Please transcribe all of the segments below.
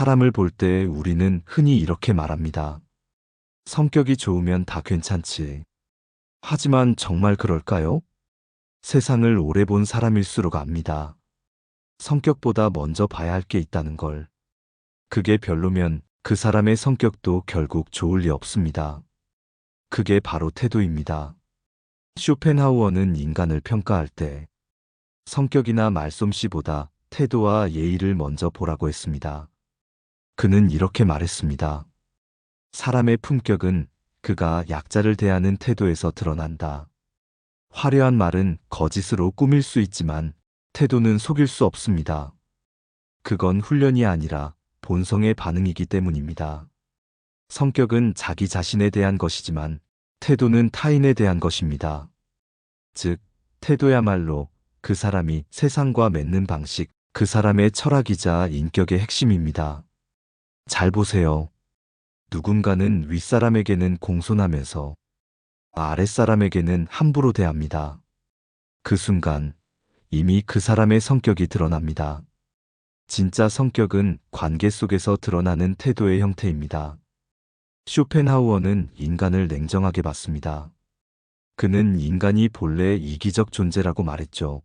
사람을 볼 때 우리는 흔히 이렇게 말합니다. 성격이 좋으면 다 괜찮지. 하지만 정말 그럴까요? 세상을 오래 본 사람일수록 압니다. 성격보다 먼저 봐야 할 게 있다는 걸. 그게 별로면 그 사람의 성격도 결국 좋을 리 없습니다. 그게 바로 태도입니다. 쇼펜하우어는 인간을 평가할 때 성격이나 말솜씨보다 태도와 예의를 먼저 보라고 했습니다. 그는 이렇게 말했습니다. 사람의 품격은 그가 약자를 대하는 태도에서 드러난다. 화려한 말은 거짓으로 꾸밀 수 있지만 태도는 속일 수 없습니다. 그건 훈련이 아니라 본성의 반응이기 때문입니다. 성격은 자기 자신에 대한 것이지만 태도는 타인에 대한 것입니다. 즉, 태도야말로 그 사람이 세상과 맺는 방식, 그 사람의 철학이자 인격의 핵심입니다. 잘 보세요. 누군가는 윗사람에게는 공손하면서 아랫사람에게는 함부로 대합니다. 그 순간 이미 그 사람의 성격이 드러납니다. 진짜 성격은 관계 속에서 드러나는 태도의 형태입니다. 쇼펜하우어는 인간을 냉정하게 봤습니다. 그는 인간이 본래 이기적 존재라고 말했죠.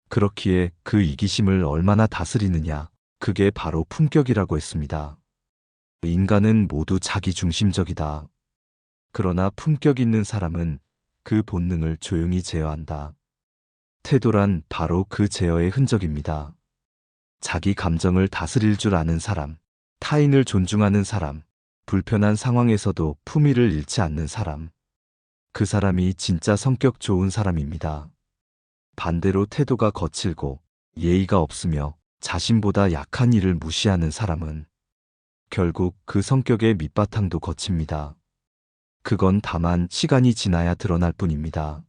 그렇기에 그 이기심을 얼마나 다스리느냐, 그게 바로 품격이라고 했습니다. 인간은 모두 자기중심적이다. 그러나 품격 있는 사람은 그 본능을 조용히 제어한다. 태도란 바로 그 제어의 흔적입니다. 자기 감정을 다스릴 줄 아는 사람, 타인을 존중하는 사람, 불편한 상황에서도 품위를 잃지 않는 사람. 그 사람이 진짜 성격 좋은 사람입니다. 반대로 태도가 거칠고 예의가 없으며 자신보다 약한 이를 무시하는 사람은 결국 그 성격의 밑바탕도 거칩니다. 그건 다만 시간이 지나야 드러날 뿐입니다.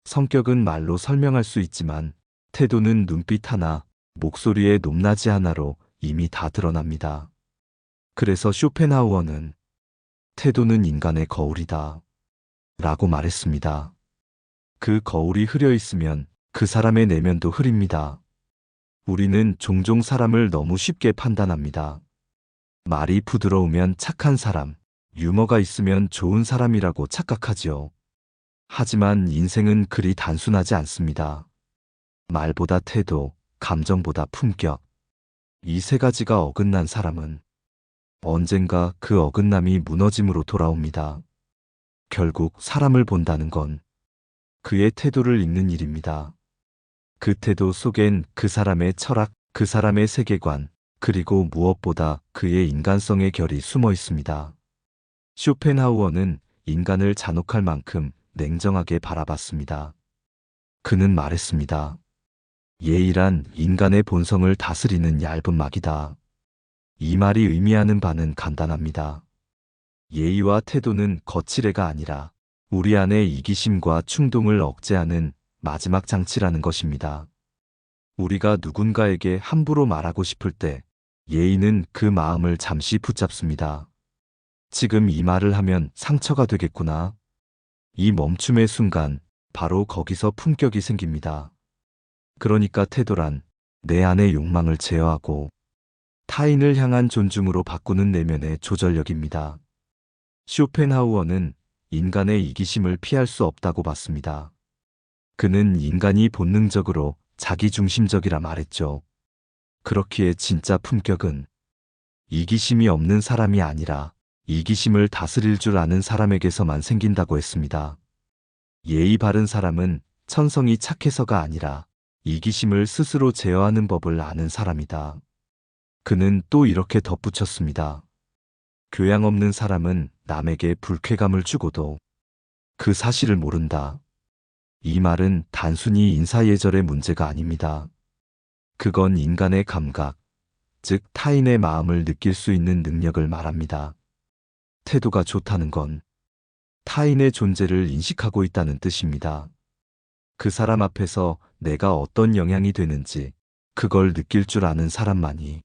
성격은 말로 설명할 수 있지만 태도는 눈빛 하나, 목소리의 높낮이 하나로 이미 다 드러납니다. 그래서 쇼펜하우어는 태도는 인간의 거울이다 라고 말했습니다. 그 거울이 흐려 있으면 그 사람의 내면도 흐립니다. 우리는 종종 사람을 너무 쉽게 판단합니다. 말이 부드러우면 착한 사람, 유머가 있으면 좋은 사람이라고 착각하지요. 하지만 인생은 그리 단순하지 않습니다. 말보다 태도, 감정보다 품격. 이 세 가지가 어긋난 사람은 언젠가 그 어긋남이 무너짐으로 돌아옵니다. 결국 사람을 본다는 건 그의 태도를 읽는 일입니다. 그 태도 속엔 그 사람의 철학, 그 사람의 세계관, 그리고 무엇보다 그의 인간성의 결이 숨어 있습니다. 쇼펜하우어는 인간을 잔혹할 만큼 냉정하게 바라봤습니다. 그는 말했습니다. 예의란 인간의 본성을 다스리는 얇은 막이다. 이 말이 의미하는 바는 간단합니다. 예의와 태도는 거칠애가 아니라 우리 안의 이기심과 충동을 억제하는 마지막 장치라는 것입니다. 우리가 누군가에게 함부로 말하고 싶을 때 예의는 그 마음을 잠시 붙잡습니다. 지금 이 말을 하면 상처가 되겠구나. 이 멈춤의 순간 바로 거기서 품격이 생깁니다. 그러니까 태도란 내 안의 욕망을 제어하고 타인을 향한 존중으로 바꾸는 내면의 조절력입니다. 쇼펜하우어는 인간의 이기심을 피할 수 없다고 봤습니다. 그는 인간이 본능적으로 자기중심적이라 말했죠. 그렇기에 진짜 품격은 이기심이 없는 사람이 아니라 이기심을 다스릴 줄 아는 사람에게서만 생긴다고 했습니다. 예의 바른 사람은 천성이 착해서가 아니라 이기심을 스스로 제어하는 법을 아는 사람이다. 그는 또 이렇게 덧붙였습니다. 교양 없는 사람은 남에게 불쾌감을 주고도 그 사실을 모른다. 이 말은 단순히 인사예절의 문제가 아닙니다. 그건 인간의 감각, 즉 타인의 마음을 느낄 수 있는 능력을 말합니다. 태도가 좋다는 건 타인의 존재를 인식하고 있다는 뜻입니다. 그 사람 앞에서 내가 어떤 영향이 되는지 그걸 느낄 줄 아는 사람만이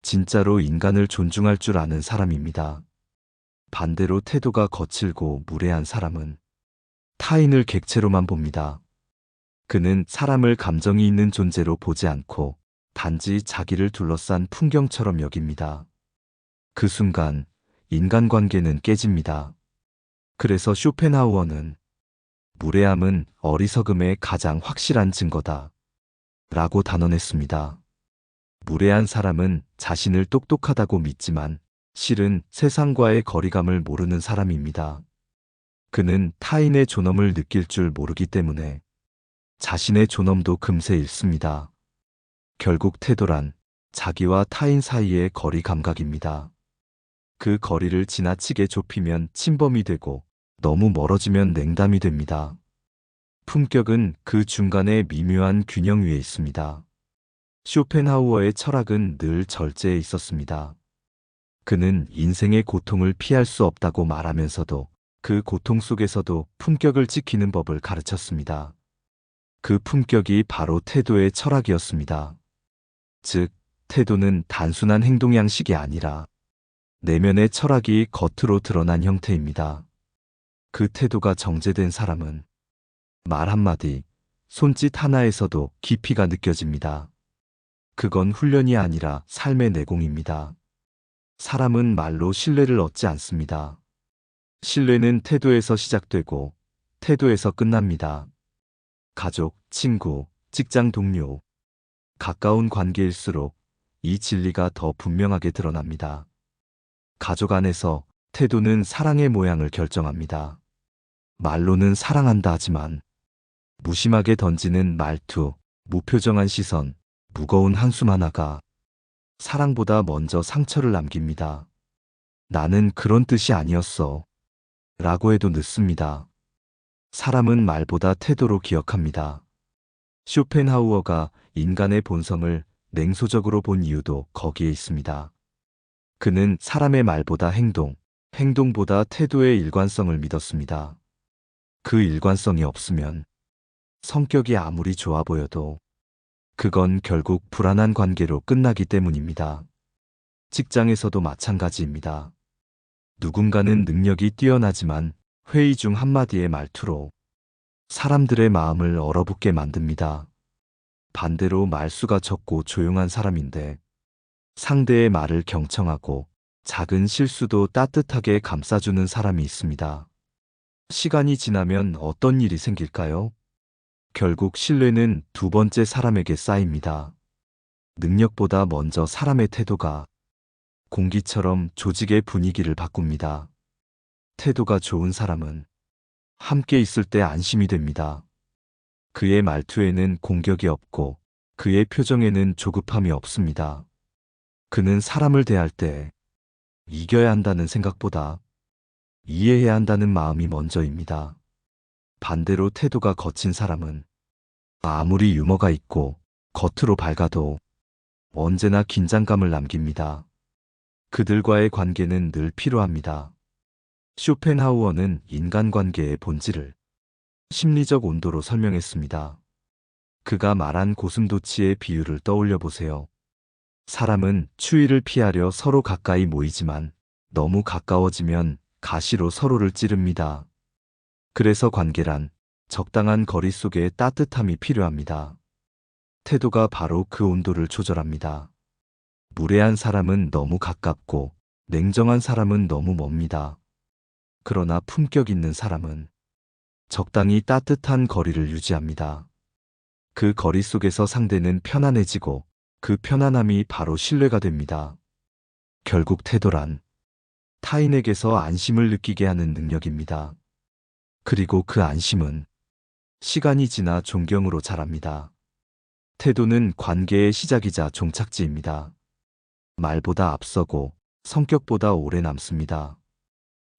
진짜로 인간을 존중할 줄 아는 사람입니다. 반대로 태도가 거칠고 무례한 사람은 타인을 객체로만 봅니다. 그는 사람을 감정이 있는 존재로 보지 않고 단지 자기를 둘러싼 풍경처럼 여깁니다. 그 순간 인간관계는 깨집니다. 그래서 쇼펜하우어는 무례함은 어리석음의 가장 확실한 증거다 라고 단언했습니다. 무례한 사람은 자신을 똑똑하다고 믿지만 실은 세상과의 거리감을 모르는 사람입니다. 그는 타인의 존엄을 느낄 줄 모르기 때문에 자신의 존엄도 금세 잃습니다. 결국 태도란 자기와 타인 사이의 거리 감각입니다. 그 거리를 지나치게 좁히면 침범이 되고 너무 멀어지면 냉담이 됩니다. 품격은 그 중간의 미묘한 균형 위에 있습니다. 쇼펜하우어의 철학은 늘 절제에 있었습니다. 그는 인생의 고통을 피할 수 없다고 말하면서도 그 고통 속에서도 품격을 지키는 법을 가르쳤습니다. 그 품격이 바로 태도의 철학이었습니다. 즉, 태도는 단순한 행동 양식이 아니라 내면의 철학이 겉으로 드러난 형태입니다. 그 태도가 정제된 사람은 말 한마디, 손짓 하나에서도 깊이가 느껴집니다. 그건 훈련이 아니라 삶의 내공입니다. 사람은 말로 신뢰를 얻지 않습니다. 신뢰는 태도에서 시작되고 태도에서 끝납니다. 가족, 친구, 직장 동료, 가까운 관계일수록 이 진리가 더 분명하게 드러납니다. 가족 안에서 태도는 사랑의 모양을 결정합니다. 말로는 사랑한다 하지만 무심하게 던지는 말투, 무표정한 시선, 무거운 한숨 하나가 사랑보다 먼저 상처를 남깁니다. 나는 그런 뜻이 아니었어 라고 해도 늦습니다. 사람은 말보다 태도로 기억합니다. 쇼펜하우어가 인간의 본성을 냉소적으로 본 이유도 거기에 있습니다. 그는 사람의 말보다 행동, 행동보다 태도의 일관성을 믿었습니다. 그 일관성이 없으면 성격이 아무리 좋아 보여도 그건 결국 불안한 관계로 끝나기 때문입니다. 직장에서도 마찬가지입니다. 누군가는 능력이 뛰어나지만 회의 중 한마디의 말투로 사람들의 마음을 얼어붙게 만듭니다. 반대로 말수가 적고 조용한 사람인데 상대의 말을 경청하고 작은 실수도 따뜻하게 감싸주는 사람이 있습니다. 시간이 지나면 어떤 일이 생길까요? 결국 신뢰는 두 번째 사람에게 쌓입니다. 능력보다 먼저 사람의 태도가 공기처럼 조직의 분위기를 바꿉니다. 태도가 좋은 사람은 함께 있을 때 안심이 됩니다. 그의 말투에는 공격이 없고 그의 표정에는 조급함이 없습니다. 그는 사람을 대할 때 이겨야 한다는 생각보다 이해해야 한다는 마음이 먼저입니다. 반대로 태도가 거친 사람은 아무리 유머가 있고 겉으로 밝아도 언제나 긴장감을 남깁니다. 그들과의 관계는 늘 필요합니다. 쇼펜하우어는 인간관계의 본질을 심리적 온도로 설명했습니다. 그가 말한 고슴도치의 비유를 떠올려 보세요. 사람은 추위를 피하려 서로 가까이 모이지만 너무 가까워지면 가시로 서로를 찌릅니다. 그래서 관계란 적당한 거리 속에 따뜻함이 필요합니다. 태도가 바로 그 온도를 조절합니다. 무례한 사람은 너무 가깝고 냉정한 사람은 너무 멉니다. 그러나 품격 있는 사람은 적당히 따뜻한 거리를 유지합니다. 그 거리 속에서 상대는 편안해지고 그 편안함이 바로 신뢰가 됩니다. 결국 태도란 타인에게서 안심을 느끼게 하는 능력입니다. 그리고 그 안심은 시간이 지나 존경으로 자랍니다. 태도는 관계의 시작이자 종착지입니다. 말보다 앞서고 성격보다 오래 남습니다.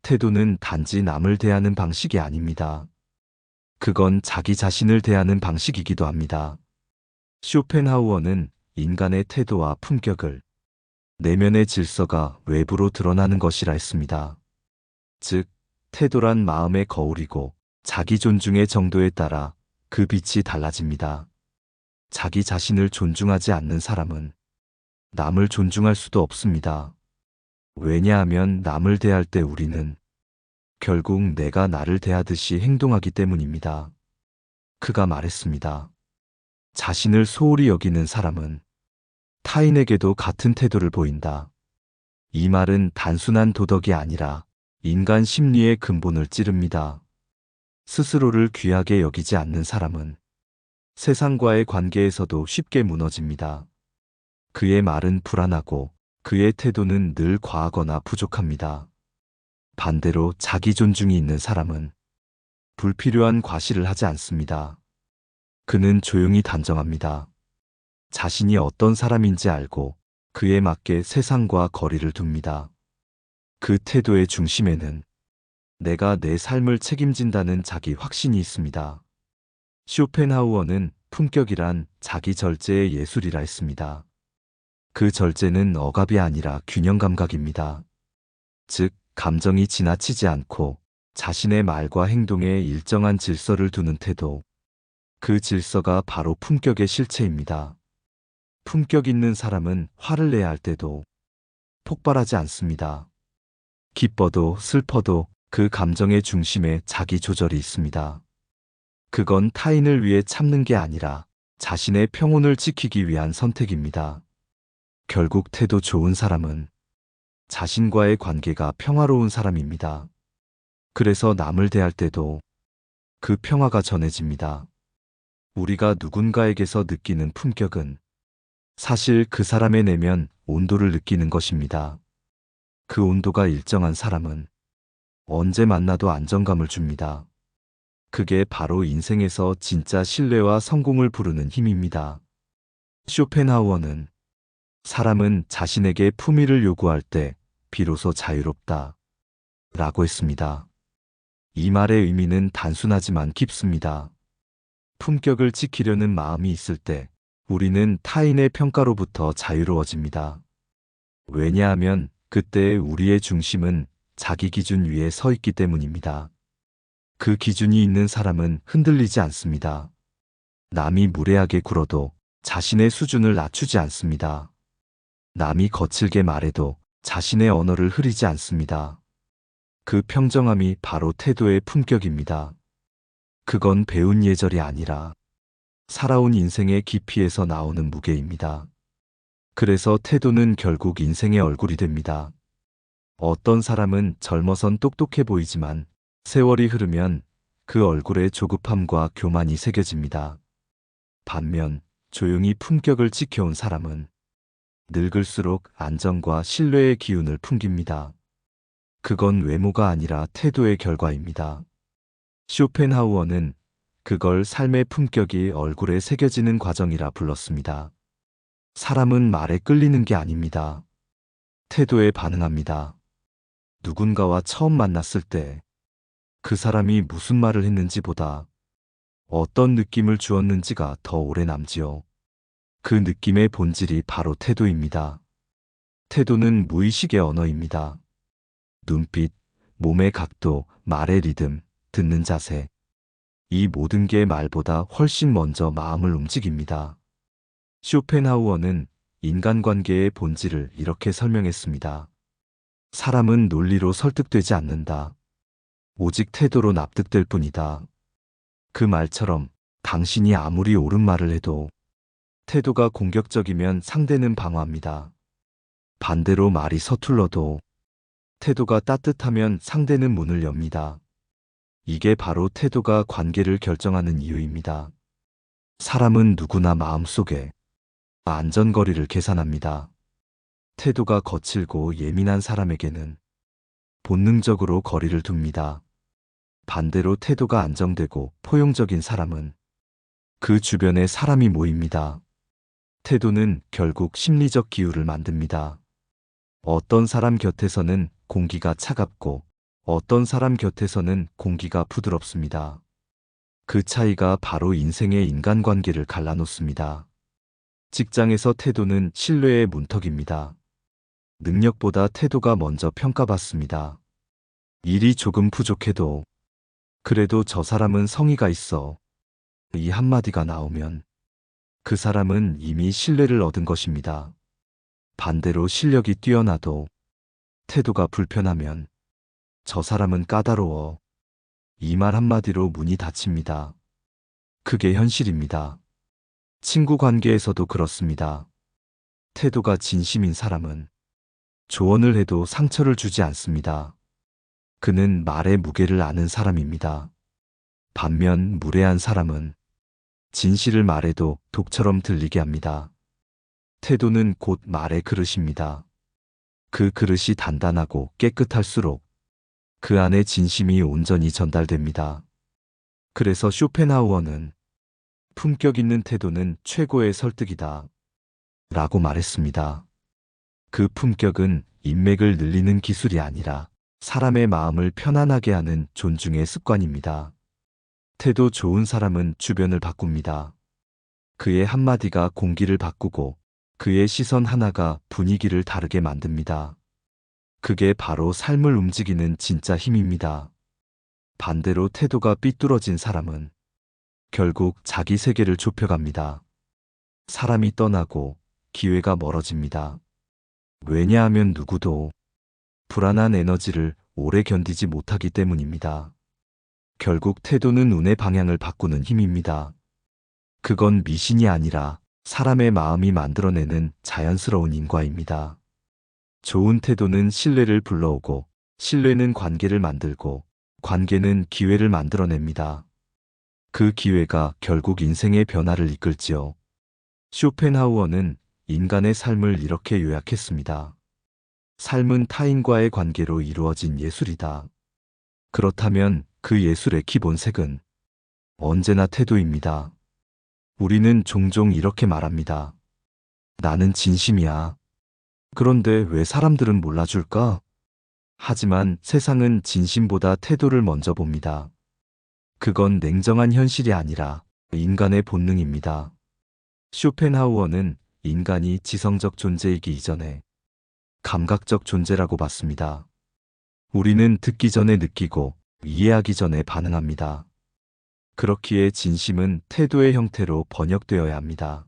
태도는 단지 남을 대하는 방식이 아닙니다. 그건 자기 자신을 대하는 방식이기도 합니다. 쇼펜하우어는 인간의 태도와 품격을 내면의 질서가 외부로 드러나는 것이라 했습니다. 즉, 태도란 마음의 거울이고 자기 존중의 정도에 따라 그 빛이 달라집니다. 자기 자신을 존중하지 않는 사람은 남을 존중할 수도 없습니다. 왜냐하면 남을 대할 때 우리는 결국 내가 나를 대하듯이 행동하기 때문입니다. 그가 말했습니다. 자신을 소홀히 여기는 사람은 타인에게도 같은 태도를 보인다. 이 말은 단순한 도덕이 아니라 인간 심리의 근본을 찌릅니다. 스스로를 귀하게 여기지 않는 사람은 세상과의 관계에서도 쉽게 무너집니다. 그의 말은 불안하고 그의 태도는 늘 과하거나 부족합니다. 반대로 자기 존중이 있는 사람은 불필요한 과시를 하지 않습니다. 그는 조용히 단정합니다. 자신이 어떤 사람인지 알고 그에 맞게 세상과 거리를 둡니다. 그 태도의 중심에는 내가 내 삶을 책임진다는 자기 확신이 있습니다. 쇼펜하우어는 품격이란 자기 절제의 예술이라 했습니다. 그 절제는 억압이 아니라 균형 감각입니다. 즉, 감정이 지나치지 않고 자신의 말과 행동에 일정한 질서를 두는 태도. 그 질서가 바로 품격의 실체입니다. 품격 있는 사람은 화를 내야 할 때도 폭발하지 않습니다. 기뻐도 슬퍼도 그 감정의 중심에 자기 조절이 있습니다. 그건 타인을 위해 참는 게 아니라 자신의 평온을 지키기 위한 선택입니다. 결국 태도 좋은 사람은 자신과의 관계가 평화로운 사람입니다. 그래서 남을 대할 때도 그 평화가 전해집니다. 우리가 누군가에게서 느끼는 품격은 사실 그 사람의 내면 온도를 느끼는 것입니다. 그 온도가 일정한 사람은 언제 만나도 안정감을 줍니다. 그게 바로 인생에서 진짜 신뢰와 성공을 부르는 힘입니다. 쇼펜하우어는 사람은 자신에게 품위를 요구할 때 비로소 자유롭다 라고 했습니다. 이 말의 의미는 단순하지만 깊습니다. 품격을 지키려는 마음이 있을 때 우리는 타인의 평가로부터 자유로워집니다. 왜냐하면 그때 우리의 중심은 자기 기준 위에 서 있기 때문입니다. 그 기준이 있는 사람은 흔들리지 않습니다. 남이 무례하게 굴어도 자신의 수준을 낮추지 않습니다. 남이 거칠게 말해도 자신의 언어를 흐리지 않습니다. 그 평정함이 바로 태도의 품격입니다. 그건 배운 예절이 아니라 살아온 인생의 깊이에서 나오는 무게입니다. 그래서 태도는 결국 인생의 얼굴이 됩니다. 어떤 사람은 젊어선 똑똑해 보이지만 세월이 흐르면 그 얼굴에 조급함과 교만이 새겨집니다. 반면 조용히 품격을 지켜온 사람은 늙을수록 안정과 신뢰의 기운을 풍깁니다. 그건 외모가 아니라 태도의 결과입니다. 쇼펜하우어는 그걸 삶의 품격이 얼굴에 새겨지는 과정이라 불렀습니다. 사람은 말에 끌리는 게 아닙니다. 태도에 반응합니다. 누군가와 처음 만났을 때 그 사람이 무슨 말을 했는지보다 어떤 느낌을 주었는지가 더 오래 남지요. 그 느낌의 본질이 바로 태도입니다. 태도는 무의식의 언어입니다. 눈빛, 몸의 각도, 말의 리듬, 듣는 자세. 이 모든 게 말보다 훨씬 먼저 마음을 움직입니다. 쇼펜하우어는 인간관계의 본질을 이렇게 설명했습니다. 사람은 논리로 설득되지 않는다. 오직 태도로 납득될 뿐이다. 그 말처럼 당신이 아무리 옳은 말을 해도 태도가 공격적이면 상대는 방어합니다. 반대로 말이 서툴러도 태도가 따뜻하면 상대는 문을 엽니다. 이게 바로 태도가 관계를 결정하는 이유입니다. 사람은 누구나 마음속에 안전거리를 계산합니다. 태도가 거칠고 예민한 사람에게는 본능적으로 거리를 둡니다. 반대로 태도가 안정되고 포용적인 사람은 그 주변에 사람이 모입니다. 태도는 결국 심리적 기후를 만듭니다. 어떤 사람 곁에서는 공기가 차갑고 어떤 사람 곁에서는 공기가 부드럽습니다. 그 차이가 바로 인생의 인간관계를 갈라놓습니다. 직장에서 태도는 신뢰의 문턱입니다. 능력보다 태도가 먼저 평가받습니다. 일이 조금 부족해도 그래도 저 사람은 성의가 있어. 이 한마디가 나오면 그 사람은 이미 신뢰를 얻은 것입니다. 반대로 실력이 뛰어나도 태도가 불편하면 저 사람은 까다로워. 이 말 한마디로 문이 닫힙니다. 그게 현실입니다. 친구 관계에서도 그렇습니다. 태도가 진심인 사람은 조언을 해도 상처를 주지 않습니다. 그는 말의 무게를 아는 사람입니다. 반면 무례한 사람은 진실을 말해도 독처럼 들리게 합니다. 태도는 곧 말의 그릇입니다. 그 그릇이 단단하고 깨끗할수록 그 안에 진심이 온전히 전달됩니다. 그래서 쇼펜하우어는 품격 있는 태도는 최고의 설득이다 라고 말했습니다. 그 품격은 인맥을 늘리는 기술이 아니라 사람의 마음을 편안하게 하는 존중의 습관입니다. 태도 좋은 사람은 주변을 바꿉니다. 그의 한마디가 공기를 바꾸고 그의 시선 하나가 분위기를 다르게 만듭니다. 그게 바로 삶을 움직이는 진짜 힘입니다. 반대로 태도가 삐뚤어진 사람은 결국 자기 세계를 좁혀갑니다. 사람이 떠나고 기회가 멀어집니다. 왜냐하면 누구도 불안한 에너지를 오래 견디지 못하기 때문입니다. 결국 태도는 운의 방향을 바꾸는 힘입니다. 그건 미신이 아니라 사람의 마음이 만들어내는 자연스러운 인과입니다. 좋은 태도는 신뢰를 불러오고, 신뢰는 관계를 만들고, 관계는 기회를 만들어냅니다. 그 기회가 결국 인생의 변화를 이끌지요. 쇼펜하우어는 인간의 삶을 이렇게 요약했습니다. 삶은 타인과의 관계로 이루어진 예술이다. 그렇다면 그 예술의 기본색은 언제나 태도입니다. 우리는 종종 이렇게 말합니다. 나는 진심이야. 그런데 왜 사람들은 몰라줄까? 하지만 세상은 진심보다 태도를 먼저 봅니다. 그건 냉정한 현실이 아니라 인간의 본능입니다. 쇼펜하우어는 인간이 지성적 존재이기 이전에 감각적 존재라고 봤습니다. 우리는 듣기 전에 느끼고 이해하기 전에 반응합니다. 그렇기에 진심은 태도의 형태로 번역되어야 합니다.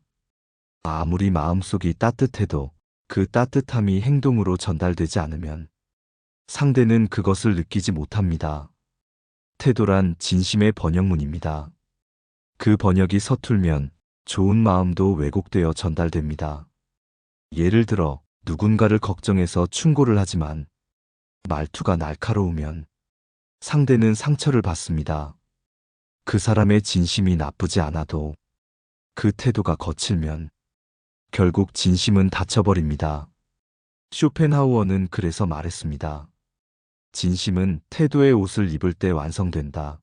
아무리 마음속이 따뜻해도 그 따뜻함이 행동으로 전달되지 않으면 상대는 그것을 느끼지 못합니다. 태도란 진심의 번역문입니다. 그 번역이 서툴면 좋은 마음도 왜곡되어 전달됩니다. 예를 들어 누군가를 걱정해서 충고를 하지만 말투가 날카로우면 상대는 상처를 받습니다. 그 사람의 진심이 나쁘지 않아도 그 태도가 거칠면 결국 진심은 다쳐버립니다. 쇼펜하우어는 그래서 말했습니다. 진심은 태도의 옷을 입을 때 완성된다.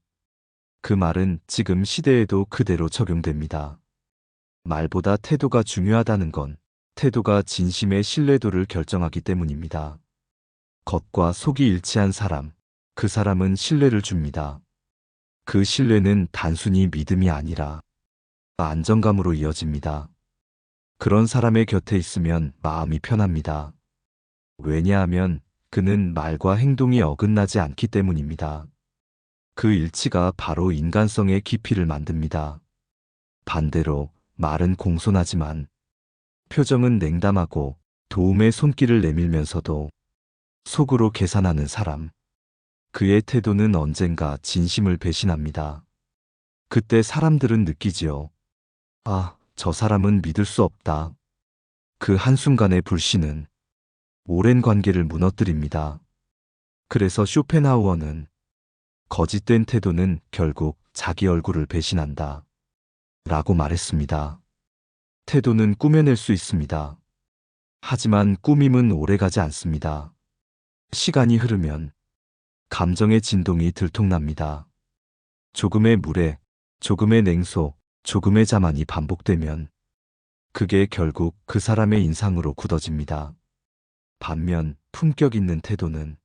그 말은 지금 시대에도 그대로 적용됩니다. 말보다 태도가 중요하다는 건 태도가 진심의 신뢰도를 결정하기 때문입니다. 겉과 속이 일치한 사람, 그 사람은 신뢰를 줍니다. 그 신뢰는 단순히 믿음이 아니라 안정감으로 이어집니다. 그런 사람의 곁에 있으면 마음이 편합니다. 왜냐하면 그는 말과 행동이 어긋나지 않기 때문입니다. 그 일치가 바로 인간성의 깊이를 만듭니다. 반대로 말은 공손하지만 표정은 냉담하고 도움의 손길을 내밀면서도 속으로 계산하는 사람. 그의 태도는 언젠가 진심을 배신합니다. 그때 사람들은 느끼지요. 아, 저 사람은 믿을 수 없다. 그 한순간의 불신은 오랜 관계를 무너뜨립니다. 그래서 쇼펜하우어는 거짓된 태도는 결국 자기 얼굴을 배신한다 라고 말했습니다. 태도는 꾸며낼 수 있습니다. 하지만 꾸밈은 오래가지 않습니다. 시간이 흐르면 감정의 진동이 들통납니다. 조금의 물에, 조금의 냉소, 조금의 자만이 반복되면 그게 결국 그 사람의 인상으로 굳어집니다. 반면 품격 있는 태도는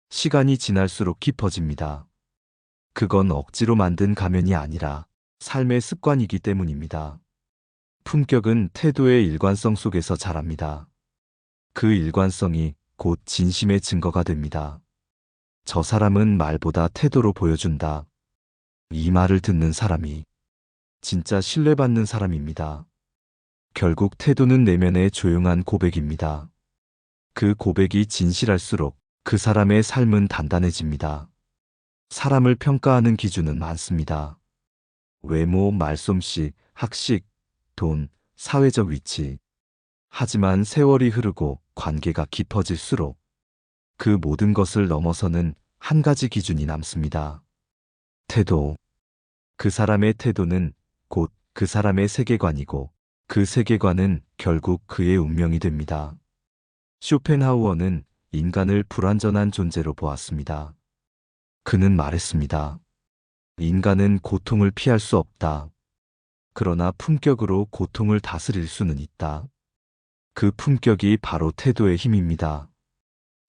시간이 지날수록 깊어집니다. 그건 억지로 만든 가면이 아니라 삶의 습관이기 때문입니다. 품격은 태도의 일관성 속에서 자랍니다. 그 일관성이 곧 진심의 증거가 됩니다. 저 사람은 말보다 태도로 보여준다. 이 말을 듣는 사람이 진짜 신뢰받는 사람입니다. 결국 태도는 내면의 조용한 고백입니다. 그 고백이 진실할수록 그 사람의 삶은 단단해집니다. 사람을 평가하는 기준은 많습니다. 외모, 말솜씨, 학식, 돈, 사회적 위치. 하지만 세월이 흐르고 관계가 깊어질수록 그 모든 것을 넘어서는 한 가지 기준이 남습니다. 태도. 그 사람의 태도는 곧 그 사람의 세계관이고 그 세계관은 결국 그의 운명이 됩니다. 쇼펜하우어는 인간을 불완전한 존재로 보았습니다. 그는 말했습니다. 인간은 고통을 피할 수 없다. 그러나 품격으로 고통을 다스릴 수는 있다. 그 품격이 바로 태도의 힘입니다.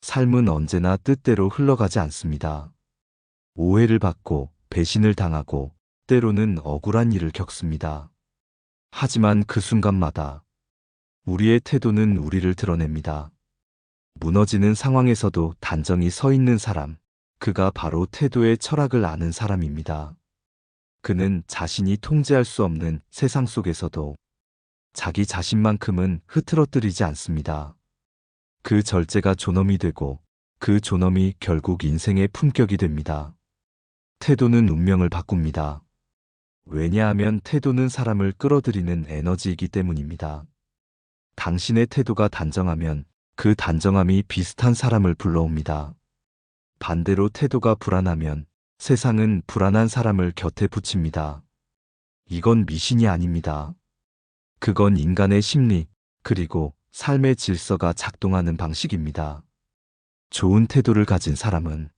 삶은 언제나 뜻대로 흘러가지 않습니다. 오해를 받고 배신을 당하고 때로는 억울한 일을 겪습니다. 하지만 그 순간마다 우리의 태도는 우리를 드러냅니다. 무너지는 상황에서도 단정히 서 있는 사람, 그가 바로 태도의 철학을 아는 사람입니다. 그는 자신이 통제할 수 없는 세상 속에서도 자기 자신만큼은 흐트러뜨리지 않습니다. 그 절제가 존엄이 되고 그 존엄이 결국 인생의 품격이 됩니다. 태도는 운명을 바꿉니다. 왜냐하면 태도는 사람을 끌어들이는 에너지이기 때문입니다. 당신의 태도가 단정하면 그 단정함이 비슷한 사람을 불러옵니다. 반대로 태도가 불안하면 세상은 불안한 사람을 곁에 붙입니다. 이건 미신이 아닙니다. 그건 인간의 심리, 그리고 삶의 질서가 작동하는 방식입니다. 좋은 태도를 가진 사람은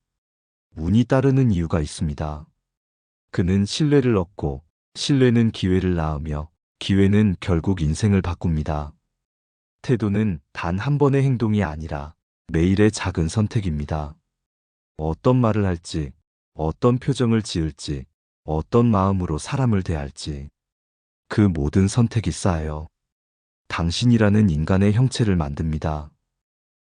운이 따르는 이유가 있습니다. 그는 신뢰를 얻고 신뢰는 기회를 낳으며 기회는 결국 인생을 바꿉니다. 태도는 단 한 번의 행동이 아니라 매일의 작은 선택입니다. 어떤 말을 할지, 어떤 표정을 지을지, 어떤 마음으로 사람을 대할지, 그 모든 선택이 쌓여 당신이라는 인간의 형체를 만듭니다.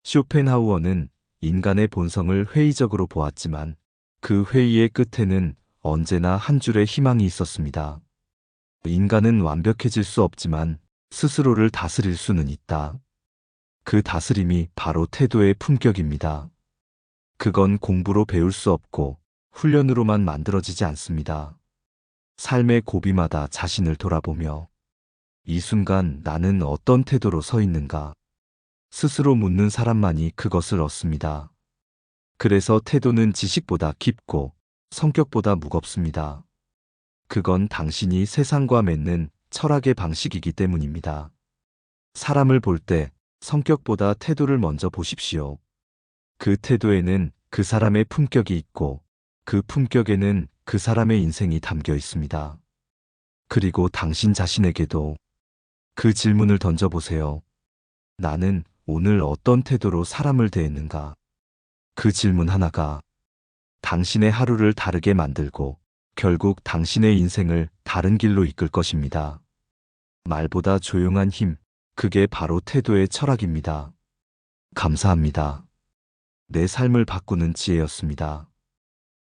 쇼펜하우어는 인간의 본성을 회의적으로 보았지만 그 회의의 끝에는 언제나 한 줄의 희망이 있었습니다. 인간은 완벽해질 수 없지만 스스로를 다스릴 수는 있다. 그 다스림이 바로 태도의 품격입니다. 그건 공부로 배울 수 없고 훈련으로만 만들어지지 않습니다. 삶의 고비마다 자신을 돌아보며 이 순간 나는 어떤 태도로 서 있는가 스스로 묻는 사람만이 그것을 얻습니다. 그래서 태도는 지식보다 깊고 성격보다 무겁습니다. 그건 당신이 세상과 맺는 철학의 방식이기 때문입니다. 사람을 볼 때 성격보다 태도를 먼저 보십시오. 그 태도에는 그 사람의 품격이 있고 그 품격에는 그 사람의 인생이 담겨 있습니다. 그리고 당신 자신에게도 그 질문을 던져보세요. 나는 오늘 어떤 태도로 사람을 대했는가? 그 질문 하나가 당신의 하루를 다르게 만들고 결국 당신의 인생을 다른 길로 이끌 것입니다. 말보다 조용한 힘, 그게 바로 태도의 철학입니다. 감사합니다. 내 삶을 바꾸는 지혜였습니다.